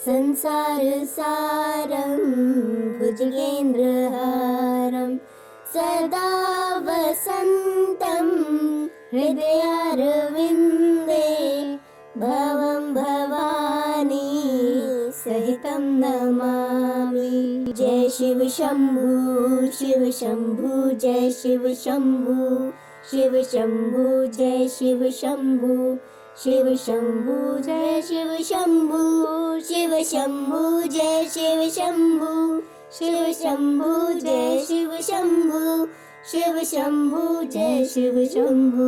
संसारसारं भुजगेन्द्रहारं सदा वसन्तं हृदयारविन्दे भवं भवानी सहितं नमामि। जय शिव शंभु शिव शंभु जय शिव शंभु शिव शंभु जय शिव शंभु शिव शंभु जय शिव शंभु शिव शंभु जय शिव शंभु शिव शंभु जय शिव शंभु शिव शंभु जय शिव शंभु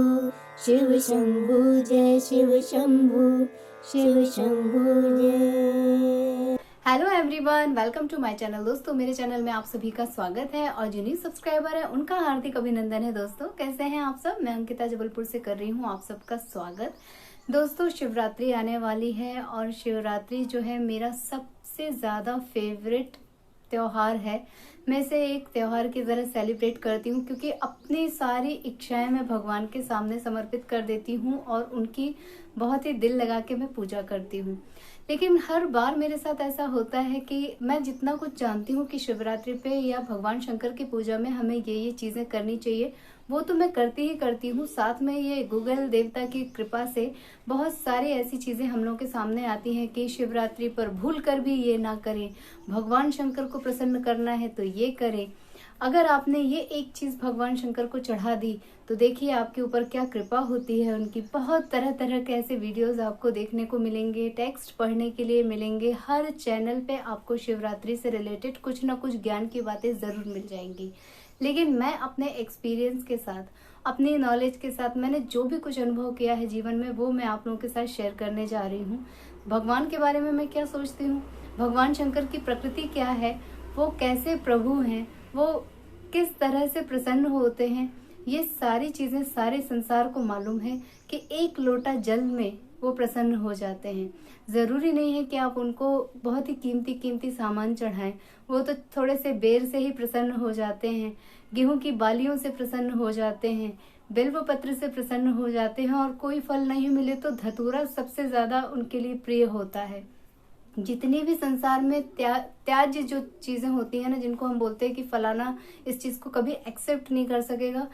शिव शंभु जय शिव शंभु शिव शंभु जय। Hello everyone, welcome to my channel. दोस्तों, मेरे चैनल में आप सभी का स्वागत है और जो न्यू सब्सक्राइबर है उनका हार्दिक अभिनंदन है। दोस्तों, कैसे हैं आप सब? मैं अंकिता जबलपुर से कर रही हूँ आप सबका स्वागत। दोस्तों, शिवरात्रि आने वाली है और शिवरात्रि जो है मेरा सबसे ज़्यादा फेवरेट त्योहार है। मैं इसे एक त्योहार की तरह सेलिब्रेट करती हूँ क्योंकि अपनी सारी इच्छाएं मैं भगवान के सामने समर्पित कर देती हूँ और उनकी बहुत ही दिल लगा के मैं पूजा करती हूँ। लेकिन हर बार मेरे साथ ऐसा होता है कि मैं जितना कुछ जानती हूँ कि शिवरात्रि पे या भगवान शंकर की पूजा में हमें ये चीज़ें करनी चाहिए, वो तो मैं करती ही करती हूँ। साथ में ये गूगल देवता की कृपा से बहुत सारी ऐसी चीज़ें हम लोगों के सामने आती हैं कि शिवरात्रि पर भूल कर भी ये ना करें, भगवान शंकर को प्रसन्न करना है तो ये करें। अगर आपने ये एक चीज़ भगवान शंकर को चढ़ा दी तो देखिए आपके ऊपर क्या कृपा होती है उनकी। बहुत तरह तरह के ऐसे वीडियोस आपको देखने को मिलेंगे, टेक्स्ट पढ़ने के लिए मिलेंगे। हर चैनल पे आपको शिवरात्रि से रिलेटेड कुछ ना कुछ ज्ञान की बातें ज़रूर मिल जाएंगी। लेकिन मैं अपने एक्सपीरियंस के साथ, अपनी नॉलेज के साथ, मैंने जो भी कुछ अनुभव किया है जीवन में वो मैं आप लोगों के साथ शेयर करने जा रही हूँ। भगवान के बारे में मैं क्या सोचती हूँ, भगवान शंकर की प्रकृति क्या है, वो कैसे प्रभु हैं, वो किस तरह से प्रसन्न होते हैं, ये सारी चीज़ें सारे संसार को मालूम है कि एक लोटा जल में वो प्रसन्न हो जाते हैं। ज़रूरी नहीं है कि आप उनको बहुत ही कीमती सामान चढ़ाएं, वो तो थोड़े से बेर से ही प्रसन्न हो जाते हैं, गेहूं की बालियों से प्रसन्न हो जाते हैं, बिल्व पत्र से प्रसन्न हो जाते हैं और कोई फल नहीं मिले तो धतूरा सबसे ज़्यादा उनके लिए प्रिय होता है। जितनी भी संसार में त्याज्य जो चीज़ें होती हैं ना, जिनको हम बोलते हैं कि फलाना इस चीज़ को कभी एक्सेप्ट नहीं कर सकेगा,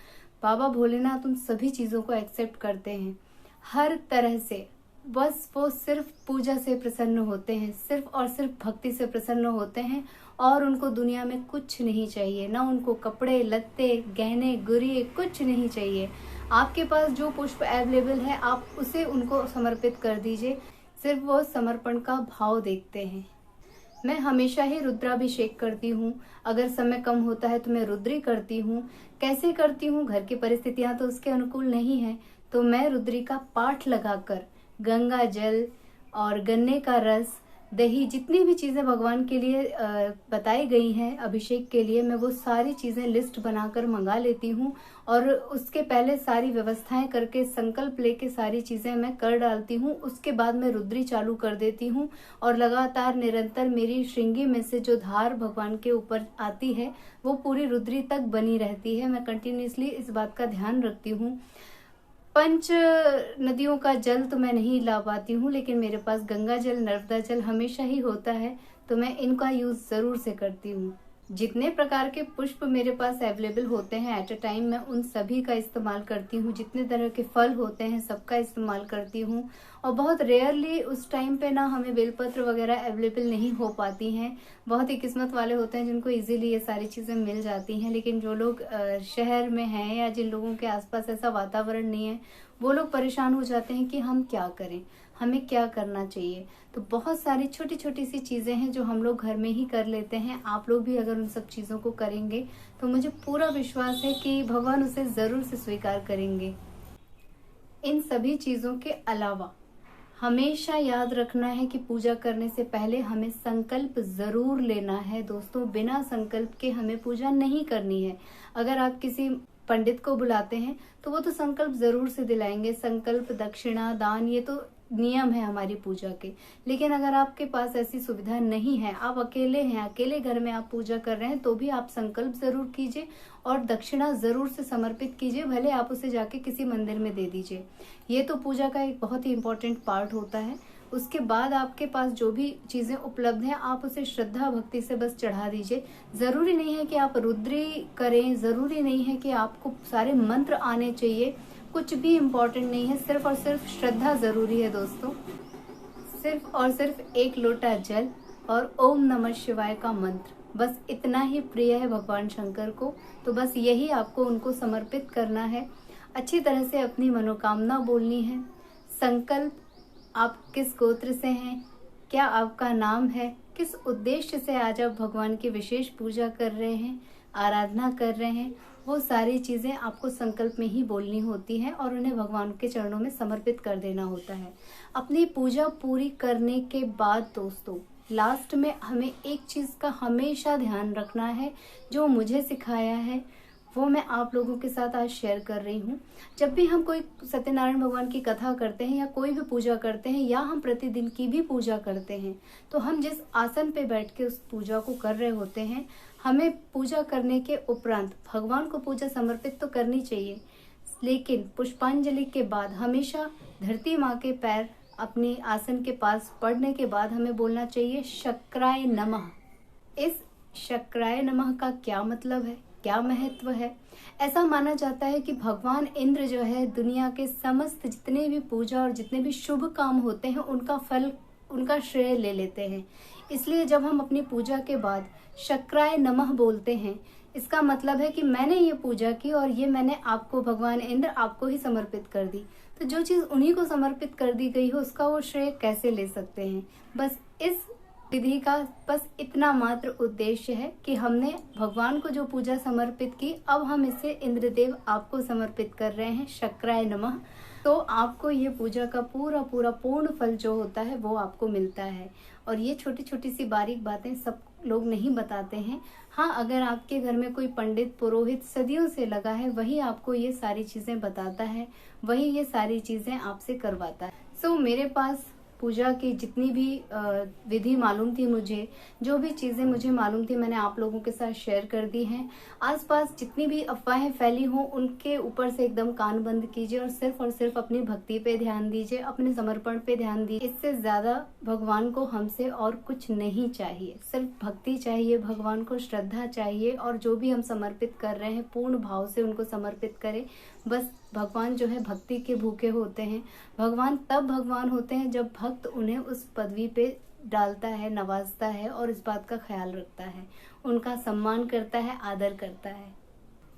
बाबा भोलेनाथ उन सभी चीज़ों को एक्सेप्ट करते हैं हर तरह से। बस वो सिर्फ पूजा से प्रसन्न होते हैं, सिर्फ और सिर्फ भक्ति से प्रसन्न होते हैं और उनको दुनिया में कुछ नहीं चाहिए। ना उनको कपड़े लत्ते गहने गुरिये कुछ नहीं चाहिए। आपके पास जो पुष्प अवेलेबल है आप उसे उनको समर्पित कर दीजिए, सिर्फ वो समर्पण का भाव देखते हैं। मैं हमेशा ही रुद्राभिषेक करती हूँ। अगर समय कम होता है तो मैं रुद्री करती हूँ। कैसे करती हूँ, घर की परिस्थितियाँ तो उसके अनुकूल नहीं है, तो मैं रुद्री का पाठ लगाकर गंगा जल और गन्ने का रस, दही, जितनी भी चीज़ें भगवान के लिए बताई गई हैं अभिषेक के लिए, मैं वो सारी चीज़ें लिस्ट बनाकर मंगा लेती हूँ और उसके पहले सारी व्यवस्थाएं करके संकल्प लेके सारी चीज़ें मैं कर डालती हूँ। उसके बाद मैं रुद्री चालू कर देती हूँ और लगातार निरंतर मेरी श्रृंगी में से जो धार भगवान के ऊपर आती है वो पूरी रुद्री तक बनी रहती है। मैं कंटिन्यूसली इस बात का ध्यान रखती हूँ। पंच नदियों का जल तो मैं नहीं ला पाती हूँ, लेकिन मेरे पास गंगा जल, नर्मदा जल हमेशा ही होता है, तो मैं इनका यूज़ ज़रूर से करती हूँ। जितने प्रकार के पुष्प मेरे पास अवेलेबल होते हैं एट अ टाइम, मैं उन सभी का इस्तेमाल करती हूँ। जितने तरह के फल होते हैं सबका इस्तेमाल करती हूँ और बहुत रेयरली उस टाइम पे ना हमें बेलपत्र वगैरह अवेलेबल नहीं हो पाती हैं। बहुत ही किस्मत वाले होते हैं जिनको इजीली ये सारी चीज़ें मिल जाती हैं। लेकिन जो लोग शहर में हैं या जिन लोगों के आसपास ऐसा वातावरण नहीं है, वो लोग परेशान हो जाते हैं कि हम क्या करें, हमें क्या करना चाहिए। तो बहुत सारी छोटी छोटी सी चीज़ें हैं जो हम लोग घर में ही कर लेते हैं। आप लोग भी अगर उन सब चीज़ों को करेंगे तो मुझे पूरा विश्वास है कि भगवान उसे ज़रूर से स्वीकार करेंगे। इन सभी चीज़ों के अलावा हमेशा याद रखना है कि पूजा करने से पहले हमें संकल्प ज़रूर लेना है। दोस्तों, बिना संकल्प के हमें पूजा नहीं करनी है। अगर आप किसी पंडित को बुलाते हैं तो वो तो संकल्प ज़रूर से दिलाएंगे। संकल्प, दक्षिणा, दान, ये तो नियम है हमारी पूजा के। लेकिन अगर आपके पास ऐसी सुविधा नहीं है, आप अकेले हैं, अकेले घर में आप पूजा कर रहे हैं, तो भी आप संकल्प जरूर कीजिए और दक्षिणा जरूर से समर्पित कीजिए। भले आप उसे जाके किसी मंदिर में दे दीजिए। ये तो पूजा का एक बहुत ही इम्पोर्टेंट पार्ट होता है। उसके बाद आपके पास जो भी चीजें उपलब्ध हैं आप उसे श्रद्धा भक्ति से बस चढ़ा दीजिए। जरूरी नहीं है कि आप रुद्री करें, जरूरी नहीं है कि आपको सारे मंत्र आने चाहिए, कुछ भी इम्पोर्टेंट नहीं है, सिर्फ और सिर्फ श्रद्धा जरूरी है दोस्तों। सिर्फ और सिर्फ एक लोटा जल और ओम नमः शिवाय का मंत्र, बस इतना ही प्रिय है भगवान शंकर को। तो बस यही आपको उनको समर्पित करना है, अच्छी तरह से अपनी मनोकामना बोलनी है। संकल्प, आप किस गोत्र से हैं, क्या आपका नाम है, किस उद्देश्य से आज आप भगवान की विशेष पूजा कर रहे हैं, आराधना कर रहे हैं, वो सारी चीजें आपको संकल्प में ही बोलनी होती हैं और उन्हें भगवान के चरणों में समर्पित कर देना होता है। अपनी पूजा पूरी करने के बाद दोस्तों लास्ट में हमें एक चीज का हमेशा ध्यान रखना है, जो मुझे सिखाया है वो मैं आप लोगों के साथ आज शेयर कर रही हूँ। जब भी हम कोई सत्यनारायण भगवान की कथा करते हैं या कोई भी पूजा करते हैं या हम प्रतिदिन की भी पूजा करते हैं, तो हम जिस आसन पे बैठ के उस पूजा को कर रहे होते हैं, हमें पूजा करने के उपरांत भगवान को पूजा समर्पित तो करनी चाहिए, लेकिन पुष्पांजलि के बाद हमेशा धरती माँ के पैर अपने आसन के पास पड़ने के बाद हमें बोलना चाहिए शक्राय नमः। इस शक्राय नमः का क्या मतलब है, क्या महत्व है? ऐसा माना जाता है कि भगवान इंद्र जो है दुनिया के समस्त जितने भी पूजा और जितने भी शुभ काम होते हैं उनका फल, उनका श्रेय ले लेते हैं। इसलिए जब हम अपनी पूजा के बाद शक्राय नमः बोलते हैं, इसका मतलब है कि मैंने ये पूजा की और ये मैंने आपको, भगवान इंद्र, आपको ही समर्पित कर दी। तो जो चीज उन्हीं को समर्पित कर दी गई हो उसका वो श्रेय कैसे ले सकते हैं? बस इस विधि का बस इतना मात्र उद्देश्य है कि हमने भगवान को जो पूजा समर्पित की, अब हम इसे इंद्रदेव आपको समर्पित कर रहे हैं, शक्राय नमः। तो आपको ये पूजा का पूरा पूरा पूर्ण फल जो होता है वो आपको मिलता है। और ये छोटी छोटी सी बारीक बातें सब लोग नहीं बताते हैं। हाँ, अगर आपके घर में कोई पंडित पुरोहित सदियों से लगा है, वही आपको ये सारी चीजें बताता है, वही ये सारी चीजें आपसे करवाता है। सो मेरे पास पूजा की जितनी भी विधि मालूम थी, मुझे जो भी चीजें मुझे मालूम थी, मैंने आप लोगों के साथ शेयर कर दी हैं। आसपास जितनी भी अफवाहें फैली हों उनके ऊपर से एकदम कान बंद कीजिए और सिर्फ अपनी भक्ति पे ध्यान दीजिए, अपने समर्पण पे ध्यान दीजिए। इससे ज्यादा भगवान को हमसे और कुछ नहीं चाहिए, सिर्फ भक्ति चाहिए, भगवान को श्रद्धा चाहिए और जो भी हम समर्पित कर रहे हैं पूर्ण भाव से उनको समर्पित करें। बस भगवान जो है भक्ति के भूखे होते हैं। भगवान तब भगवान होते हैं जब भक्त उन्हें उस पदवी पे डालता है, नवाजता है और इस बात का ख्याल रखता है, उनका सम्मान करता है, आदर करता है।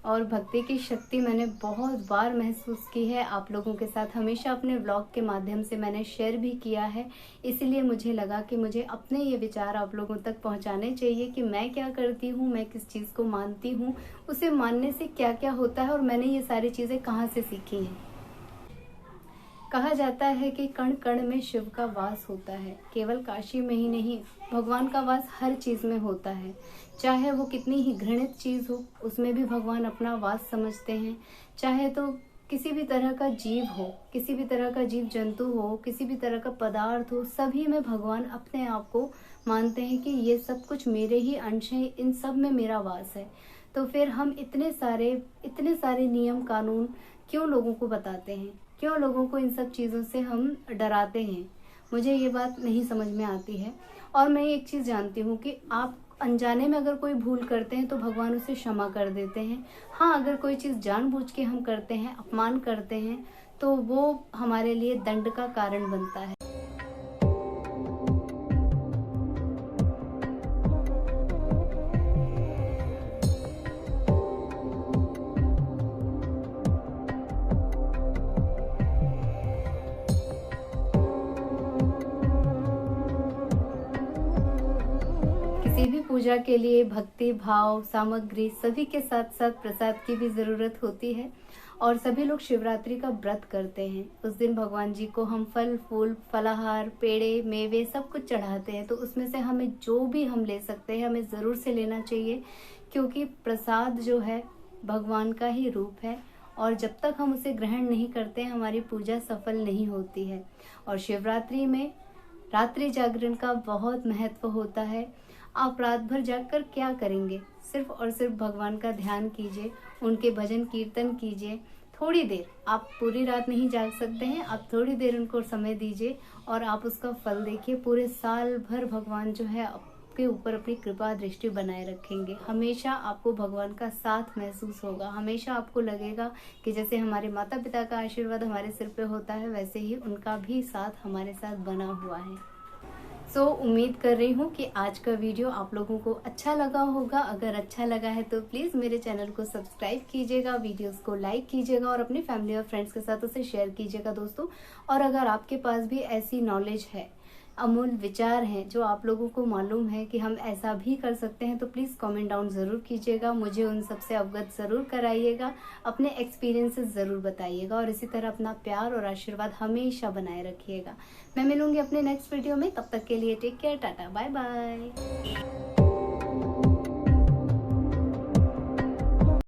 और भक्ति की शक्ति मैंने बहुत बार महसूस की है आप लोगों के साथ, हमेशा अपने व्लॉग के माध्यम से मैंने शेयर भी किया है। इसीलिए मुझे लगा कि मुझे अपने ये विचार आप लोगों तक पहुंचाने चाहिए कि मैं क्या करती हूँ, मैं किस चीज़ को मानती हूँ, उसे मानने से क्या क्या होता है और मैंने ये सारी चीज़ें कहाँ से सीखी हैं। कहा जाता है कि कण कण में शिव का वास होता है। केवल काशी में ही नहीं, भगवान का वास हर चीज में होता है। चाहे वो कितनी ही घृणित चीज हो, उसमें भी भगवान अपना वास समझते हैं। चाहे तो किसी भी तरह का जीव हो, किसी भी तरह का जीव जंतु हो, किसी भी तरह का पदार्थ हो, सभी में भगवान अपने आप को मानते हैं कि ये सब कुछ मेरे ही अंश हैं, इन सब में मेरा वास है। तो फिर हम इतने सारे नियम कानून क्यों लोगों को बताते हैं, क्यों लोगों को इन सब चीज़ों से हम डराते हैं? मुझे ये बात नहीं समझ में आती है। और मैं एक चीज़ जानती हूँ कि आप अनजाने में अगर कोई भूल करते हैं तो भगवान उसे क्षमा कर देते हैं। हाँ, अगर कोई चीज़ जानबूझ के हम करते हैं, अपमान करते हैं, तो वो हमारे लिए दंड का कारण बनता है। किसी भी पूजा के लिए भक्ति भाव, सामग्री सभी के साथ साथ प्रसाद की भी जरूरत होती है। और सभी लोग शिवरात्रि का व्रत करते हैं। उस दिन भगवान जी को हम फल फूल, फलाहार, पेड़े, मेवे सब कुछ चढ़ाते हैं। तो उसमें से हमें जो भी हम ले सकते हैं हमें जरूर से लेना चाहिए, क्योंकि प्रसाद जो है भगवान का ही रूप है और जब तक हम उसे ग्रहण नहीं करते हमारी पूजा सफल नहीं होती है। और शिवरात्रि में रात्रि जागरण का बहुत महत्व होता है। आप रात भर जागकर क्या करेंगे? सिर्फ और सिर्फ भगवान का ध्यान कीजिए, उनके भजन कीर्तन कीजिए, थोड़ी देर, आप पूरी रात नहीं जाग सकते हैं, आप थोड़ी देर उनको समय दीजिए और आप उसका फल देखिए। पूरे साल भर भगवान जो है आपके ऊपर अपनी कृपा दृष्टि बनाए रखेंगे। हमेशा आपको भगवान का साथ महसूस होगा, हमेशा आपको लगेगा कि जैसे हमारे माता पिता का आशीर्वाद हमारे सिर पे होता है, वैसे ही उनका भी साथ हमारे साथ बना हुआ है। उम्मीद कर रही हूँ कि आज का वीडियो आप लोगों को अच्छा लगा होगा। अगर अच्छा लगा है तो प्लीज़ मेरे चैनल को सब्सक्राइब कीजिएगा, वीडियोस को लाइक कीजिएगा और अपनी फैमिली और फ्रेंड्स के साथ उसे शेयर कीजिएगा दोस्तों। और अगर आपके पास भी ऐसी नॉलेज है, अमूल विचार हैं जो आप लोगों को मालूम है कि हम ऐसा भी कर सकते हैं, तो प्लीज़ कमेंट डाउन ज़रूर कीजिएगा, मुझे उन सबसे अवगत ज़रूर कराइएगा, अपने एक्सपीरियंसेस ज़रूर बताइएगा और इसी तरह अपना प्यार और आशीर्वाद हमेशा बनाए रखिएगा। मैं मिलूंगी अपने नेक्स्ट वीडियो में, तब तक के लिए take care, tata bye bye.